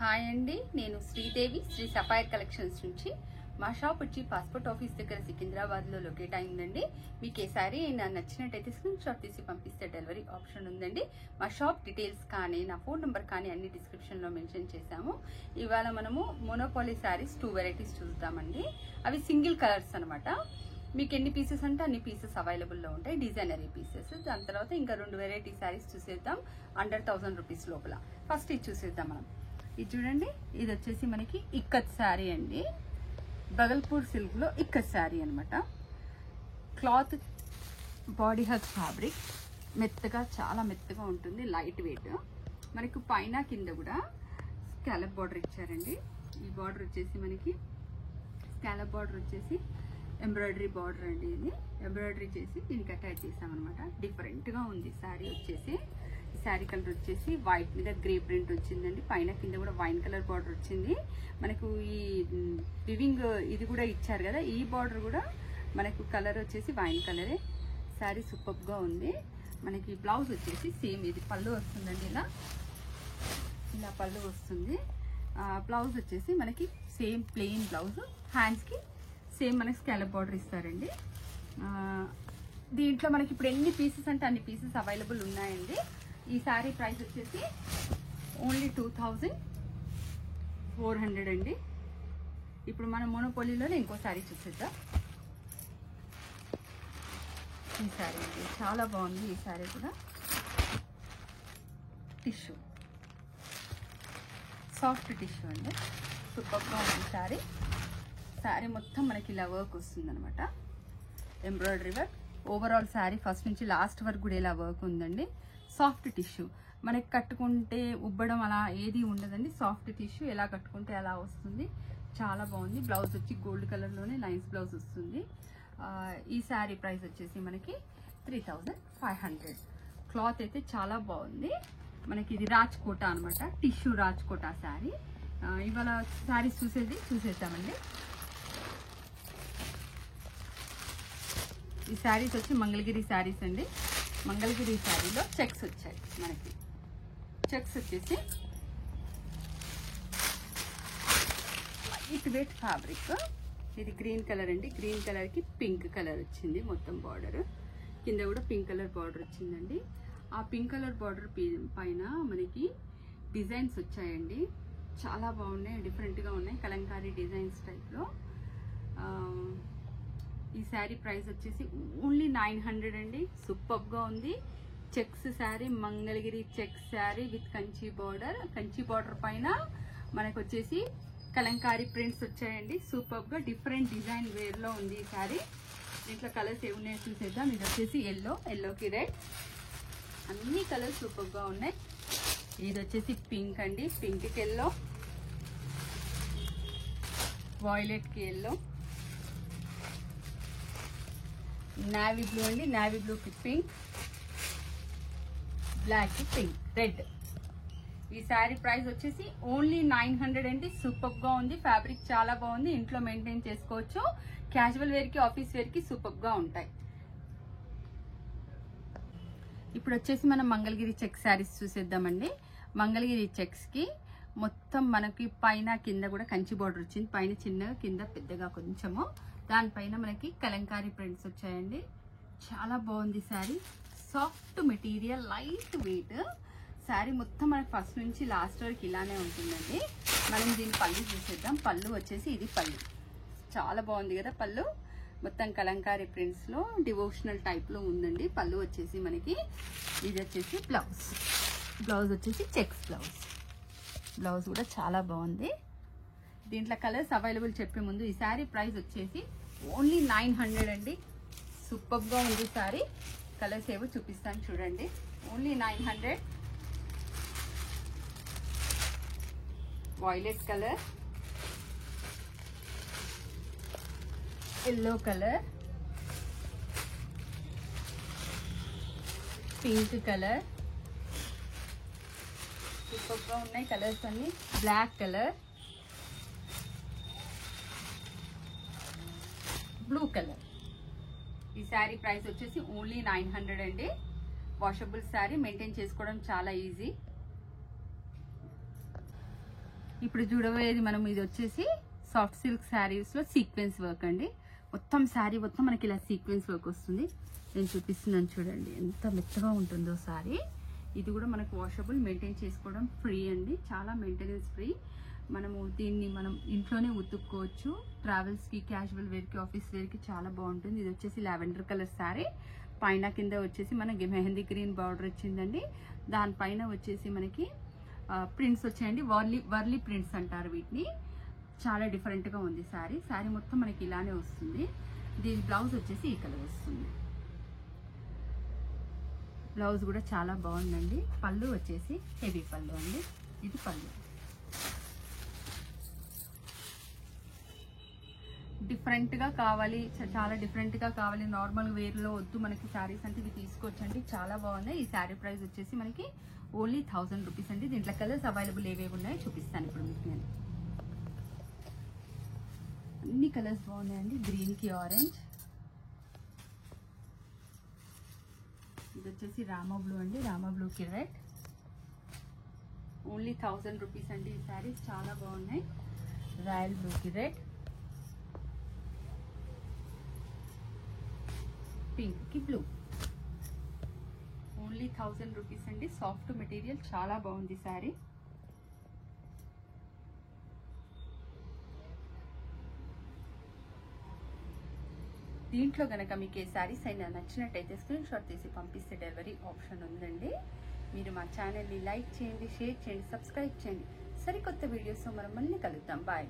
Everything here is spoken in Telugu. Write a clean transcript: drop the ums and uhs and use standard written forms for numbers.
హాయ్ అండి, నేను శ్రీదేవి శ్రీ సఫైర్ కలెక్షన్స్ నుంచి. మా షాప్ వచ్చి పాస్పోర్ట్ ఆఫీస్ దగ్గర సికింద్రాబాద్లో లొకేట్ అయిందండి. మీకు ఏ సారీ నచ్చినట్టయితే స్క్రీన్ షాట్ తీసి పంపిస్తే డెలివరీ ఆప్షన్ ఉందండి. మా షాప్ డీటెయిల్స్ కానీ నా ఫోన్ నెంబర్ కానీ అన్ని డిస్క్రిప్షన్లో మెన్షన్ చేశాము. ఇవాళ మనము మోనోపాలీ శారీస్ 2 వెరైటీస్ చూద్దామండి. అవి సింగిల్ కలర్స్ అనమాట. మీకు ఎన్ని పీసెస్ అంటే అన్ని పీసెస్ అవైలబుల్లో ఉంటాయి, డిజైనరీ పీసెస్. దాని తర్వాత ఇంకా 2 వెరైటీ శారీస్ చూసేద్దాం అండర్ 1000 రూపీస్ లోపల. ఫస్ట్ ఇది చూసేద్దాం మనం. ఇది చూడండి, ఇది వచ్చేసి మనకి ఇక్కత్ శారీ అండి. బగల్పూర్ సిల్క్ లో ఇక్కత్ శారీ అనమాట. క్లాత్ బాడీ హగ్ ఫ్యాబ్రిక్, మెత్తగా చాలా మెత్తగా ఉంటుంది, లైట్ వెయిట్. మనకు పైన కింద కూడా స్కాలప్ బార్డర్ ఇచ్చారండి. ఈ బార్డర్ వచ్చేసి మనకి స్కాలప్ బార్డర్ వచ్చేసి ఎంబ్రాయిడరీ బార్డర్ అండి. ఇది ఎంబ్రాయిడరీ చేసి దీనికి అటాచ్ చేసామన్నమాట. డిఫరెంట్గా ఉంది శారీ వచ్చేసి. శారీ కలర్ వచ్చేసి వైట్ మీద గ్రే ప్రింట్ వచ్చిందండి. పైన కింద కూడా వైన్ కలర్ బార్డర్ వచ్చింది. మనకు ఈ వివింగ్ ఇది కూడా ఇచ్చారు కదా, ఈ బార్డర్ కూడా మనకు కలర్ వచ్చేసి వైన్ కలరే. శారీ సూపర్గా ఉంది. మనకి బ్లౌజ్ వచ్చేసి సేమ్ ఇది పళ్ళు వస్తుందండి. ఇలా పళ్ళు వస్తుంది. బ్లౌజ్ వచ్చేసి మనకి సేమ్ ప్లెయిన్ బ్లౌజ్. హ్యాండ్స్కి సేమ్ మనకి స్కాలప్ బార్డర్ ఇస్తారండి. దీంట్లో మనకి ఇప్పుడు ఎన్ని పీసెస్ అంటే అన్ని పీసెస్ అవైలబుల్ ఉన్నాయండి. ఈ శారీ ప్రైస్ వచ్చేసి ఓన్లీ 2400 అండి. ఇప్పుడు మనం మోనోపాలీలోనే ఇంకో శారీ చూసేద్దాం. ఈ శారీ అండి చాలా బాగుంది. ఈ శారీ కూడా టిష్యూ, సాఫ్ట్ టిష్యూ అండి. సూపర్గా ఉంది శారీ. శారీ మొత్తం మనకి ఇలా వర్క్ వస్తుంది అనమాట, embroidery work. Overall sari first నుంచి లాస్ట్ వరకు కూడా ఇలా వర్క్ ఉందండి. సాఫ్ట్ టిష్యూ, మనకి కట్టుకుంటే ఉబ్బడం అలా ఏది ఉండదండి. సాఫ్ట్ టిష్యూ ఎలా కట్టుకుంటే అలా వస్తుంది. చాలా బాగుంది. బ్లౌజ్ వచ్చి గోల్డ్ కలర్లోనే లైన్స్ బ్లౌజ్ వస్తుంది. ఈ శారీ ప్రైస్ వచ్చేసి మనకి 3500. క్లాత్ అయితే చాలా బాగుంది. మనకి ఇది రాజ్కోట అనమాట, టిష్యూ రాజ్కోట శారీ. ఇవాళ శారీస్ చూసేద్దామండి. ఈ శారీస్ వచ్చి మంగళగిరి శారీస్ అండి. మంగళగిరి శారీలో చెక్స్ వచ్చాయి మనకి. చెక్స్ వచ్చేసి లైట్ వెయిట్ ఫ్యాబ్రిక్. ఇది గ్రీన్ కలర్ అండి. గ్రీన్ కలర్కి పింక్ కలర్ వచ్చింది మొత్తం బార్డర్. కింద కూడా పింక్ కలర్ బార్డర్ వచ్చిందండి. ఆ పింక్ కలర్ బార్డర్ పైన మనకి డిజైన్స్ వచ్చాయండి. చాలా బాగున్నాయి, డిఫరెంట్గా ఉన్నాయి, కలంకారీ డిజైన్స్ టైప్లో. ఈ శారీ ప్రైస్ వచ్చేసి ఓన్లీ 900 అండి. సూపర్గా ఉంది. Checks sari, Mangalagiri checks sari with Kanchi border. Kanchi border పైన మనకు వచ్చేసి కలంకారీ ప్రింట్స్ వచ్చాయండి. సూపర్గా డిఫరెంట్ డిజైన్ వేర్లో ఉంది ఈ శారీ. దీంట్లో కలర్స్ ఏమున్నాయో చూసేద్దాం. ఇది వచ్చేసి ఎల్లోకి రెడ్, అన్ని కలర్స్ సూపర్గా ఉన్నాయి. ఇది వచ్చేసి పింక్ అండి, పింక్కి ఎల్లో, వాయిలెట్కి ఎల్లో, నావీ బ్లూ అండి, నావీ బ్లూకి పింక్, బ్లాక్ పింక్, రెడ్. ఈ శారీ ప్రైస్ వచ్చేసి ఓన్లీ 900 అండి. సూపర్గా ఉంది. ఫ్యాబ్రిక్ చాలా బాగుంది. ఇంట్లో మెయింటైన్ చేసుకోవచ్చు. క్యాజువల్ వేర్కి, ఆఫీస్ వేర్కి సూపర్గా ఉంటాయి. ఇప్పుడు వచ్చేసి మనం మంగళగిరి చెక్ శారీస్ చూసేద్దామండి. మంగళగిరి చెక్స్కి మొత్తం మనకి పైన కింద కూడా కంచి బార్డర్ వచ్చింది. పైన చిన్నగా, కింద పెద్దగా కొంచెము. దానిపైన మనకి కలంకారీ ప్రింట్స్ వచ్చాయండి. చాలా బాగుంది sari. Soft material, light weight sari. మొత్తం మనకి ఫస్ట్ నుంచి లాస్ట్ వరకు ఇలానే ఉంటుందండి. మనం దీని పళ్ళు చూసేద్దాం. పళ్ళు వచ్చేసి ఇది పళ్ళు. చాలా బాగుంది కదా పళ్ళు. మొత్తం కలంకారీ ప్రింట్స్లో డివోషనల్ టైప్లో ఉందండి పళ్ళు వచ్చేసి మనకి. ఇది వచ్చేసి బ్లౌజ్. బ్లౌజ్ వచ్చేసి చెక్స్ బ్లౌజ్. బ్లౌజ్ కూడా చాలా బాగుంది. దీంట్లో కలర్స్ అవైలబుల్ చెప్పే ముందు ఈ శారీ ప్రైస్ వచ్చేసి ఓన్లీ 900 అండి. సూపర్గా ఉంది శారీ. కలర్స్ ఏవో చూపిస్తాను చూడండి. Only 900. Violet colour, yellow colour, pink colour. సూపర్గా ఉన్నాయి కలర్స్ అన్ని. Black colour, blue colour. ఈ శారీ ప్రైస్ వచ్చేసి ఓన్లీ 900 అండి. వాషబుల్ శారీ, మెయింటైన్ చేసుకోవడం చాలా ఈజీ. ఇప్పుడు చూడబోయేది మనం ఇది వచ్చేసి సాఫ్ట్ సిల్క్ శారీస్ లో సీక్వెన్స్ వర్క్ అండి. మొత్తం శారీ మొత్తం మనకి ఇలా సీక్వెన్స్ వర్క్ వస్తుంది. నేను చూపిస్తున్నాను చూడండి ఎంత మెత్తగా ఉంటుందో శారీ. ఇది కూడా మనకు వాషబుల్, మెయింటైన్ చేసుకోవడం ఫ్రీ అండి, చాలా మెయింటెనెన్స్ ఫ్రీ. మనము దీన్ని మనం ఇంట్లోనే ఉతుక్కోవచ్చు. ట్రావెల్స్ కి, క్యాజువల్ వేర్ కి, ఆఫీస్ వేర్ కి చాలా బాగుంటుంది. ఇది వచ్చేసి లావెండర్ కలర్ శారీ. పైన కింద వచ్చేసి మనకి మెహందీ గ్రీన్ బార్డర్ వచ్చిందండి. దానిపైన వచ్చేసి మనకి ప్రింట్స్ వచ్చాయండి. వర్లీ ప్రింట్స్ అంటారు వీటిని. చాలా డిఫరెంట్ గా ఉంది శారీ. శారీ మొత్తం మనకి ఇలానే వస్తుంది. దీని బ్లౌజ్ వచ్చేసి ఈ కలర్ వస్తుంది. బ్లౌజ్ కూడా చాలా బాగుందండి. పళ్ళు వచ్చేసి హెవీ పళ్ళు అండి. ఇది పళ్ళు. డిఫరెంట్ గా కావాలి, చాలా డిఫరెంట్ గా కావాలి, నార్మల్ వేర్ లో వద్దు మనకి శారీస్ అంటే ఇవి తీసుకోవచ్చండి. చాలా బాగున్నాయి. ఈ శారీ ప్రైస్ వచ్చేసి మనకి ఓన్లీ 1000 రూపీస్ అండి. దీంట్లో కలర్స్ అవైలబుల్ ఏవేవి ఉన్నాయో చూపిస్తాను ఇప్పుడు మీకు నేను. అన్ని కలర్స్ బాగున్నాయండి. గ్రీన్ కి ఆరెంజ్, ఇది వచ్చేసి రామా బ్లూ అండి, రామా బ్లూ కి రెడ్. ఓన్లీ 1000 రూపీస్ అండి. ఈ శారీస్ చాలా బాగున్నాయి. రాయల్ బ్లూ కి రెడ్, పింక్ కి బ్లూ. ఓన్లీ 1000 రూపీస్ అండి. సాఫ్ట్ మెటీరియల్, చాలా బాగుంది శారీ. దీంట్లో కనుక మీకు ఏ శారీస్ అయినా నచ్చినట్టయితే స్క్రీన్ షాట్ తీసి పంపిస్తే డెలివరీ ఆప్షన్ ఉందండి. మీరు మా ఛానల్ని లైక్ చేయండి, షేర్ చేయండి, సబ్స్క్రైబ్ చేయండి. సరికొత్త వీడియోస్తో మనం మళ్ళీ కలుద్దాం. బాయ్.